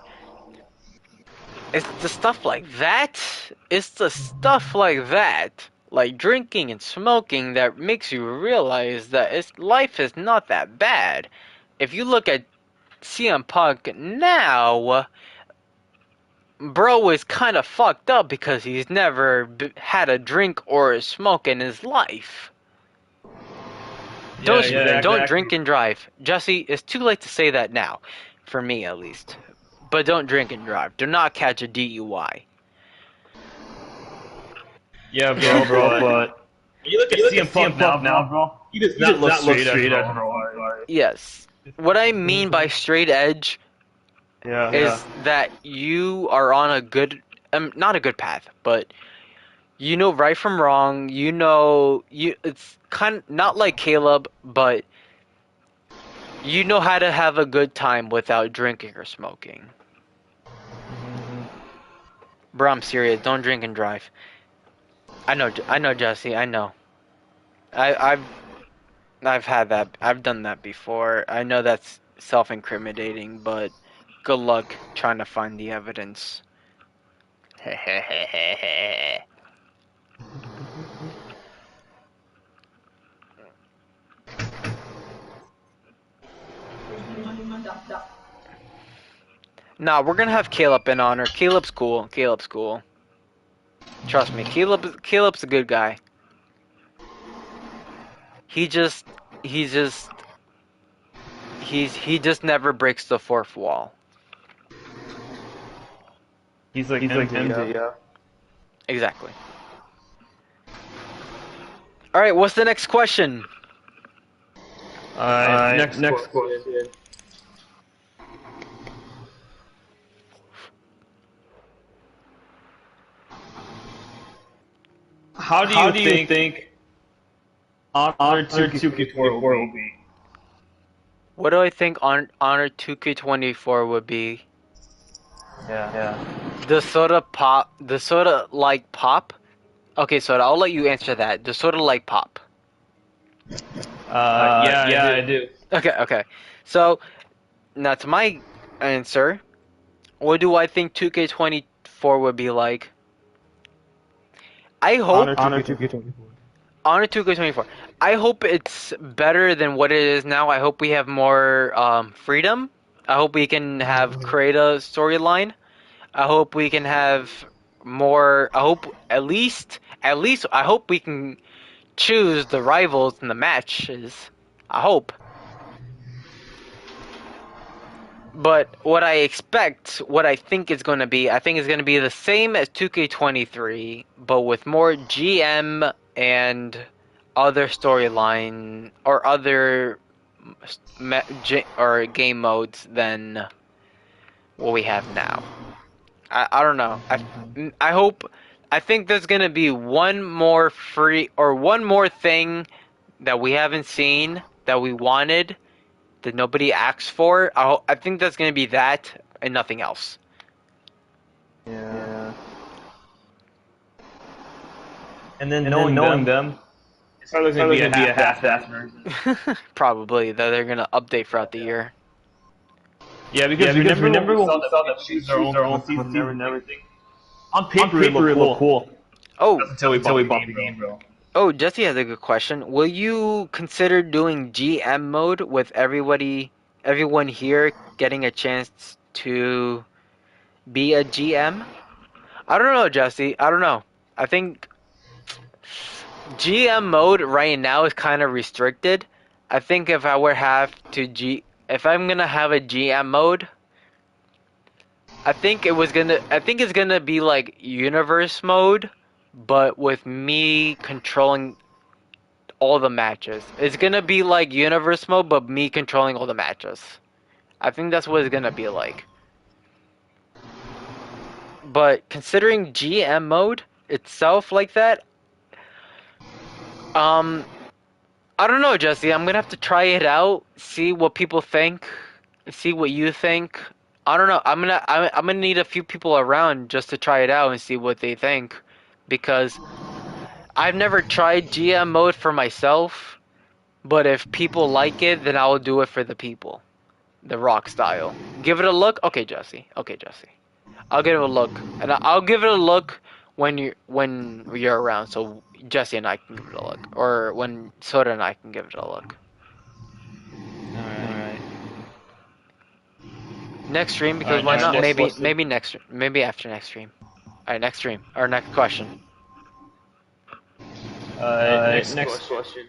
It's the stuff like that. It's the stuff like that, like drinking and smoking, that makes you realize that life is not that bad. If you look at CM Punk now, bro is kind of fucked up because he's never had a drink or a smoke in his life. Yeah, yeah, Don't exactly. drink and drive, Jesse. It's too late to say that now, for me at least. But don't drink and drive. Do not catch a DUI. Yeah, bro, but when you look at CM Punk now, bro, he does not look straight edge, bro. I'm sorry. Yes. What I mean by straight edge Yeah. is that you are on a good, not a good path, but you know right from wrong. You know you. It's kind of not like Caleb, but you know how to have a good time without drinking or smoking. Bro, I'm serious. Don't drink and drive. I know, Jesse. I know. I've had that. I've done that before. I know that's self-incriminating, but good luck trying to find the evidence. Nah, we're gonna have Caleb in honor. Caleb's cool. Caleb's cool. Trust me, Caleb's a good guy. He just he's just he just never breaks the fourth wall. He's like MJ, yeah. Exactly. All right, what's the next question? Next question. How do you think Honor 2K24 will be? What do I think Honor 2K24 would be? Yeah. The soda pop, the soda like pop. Okay, soda. I'll let you answer that. The soda like pop. Yeah, I do. Okay. So now to my answer. What do I think 2K24 would be like? I hope Honor 2K24. Honor 2K24. I hope it's better than what it is now. I hope we have more freedom. I hope we can have create a storyline. I hope we can have more. I hope at least I hope we can choose the rivals in the matches. I hope. But what I expect, what I think is going to be, I think is going to be the same as 2K23, but with more GM and other storyline or other or game modes than what we have now. I don't know. I hope. I think there's going to be one more free or one more thing that we haven't seen that we wanted that nobody asks for. I think that's going to be that and nothing else. Yeah. And then knowing them, it's probably going to be a half-assed version. Probably that they're going to update throughout the year. Yeah, because remember when we saw that we choose our own seasons and everything? On paper, it looked cool. Oh, Until we bought the game, bro. oh, Jesse has a good question. Will you consider doing GM mode with everyone here getting a chance to be a GM? I don't know, Jesse. I don't know. I think GM mode right now is kind of restricted. I think if I'm gonna have a GM mode, I think it's gonna be like universe mode, but with me controlling all the matches. It's gonna be like universe mode, but me controlling all the matches. I think that's what it's gonna be like. But considering GM mode itself like that, um, I don't know, Jesse. I'm gonna have to try it out, see what people think, see what you think. I don't know. I'm gonna need a few people around just to try it out and see what they think, because I've never tried GM mode for myself. But if people like it, then I'll do it for the people, the rock style. Give it a look. Okay, Jesse. Okay, Jesse. I'll give it a look, and I'll give it a look when you're around, so Jesse and I can give it a look, or when Soda and I can give it a look. Alright. Next stream, because Alright, why not? next. Maybe after next stream. All right, next stream or next question. Next Next question.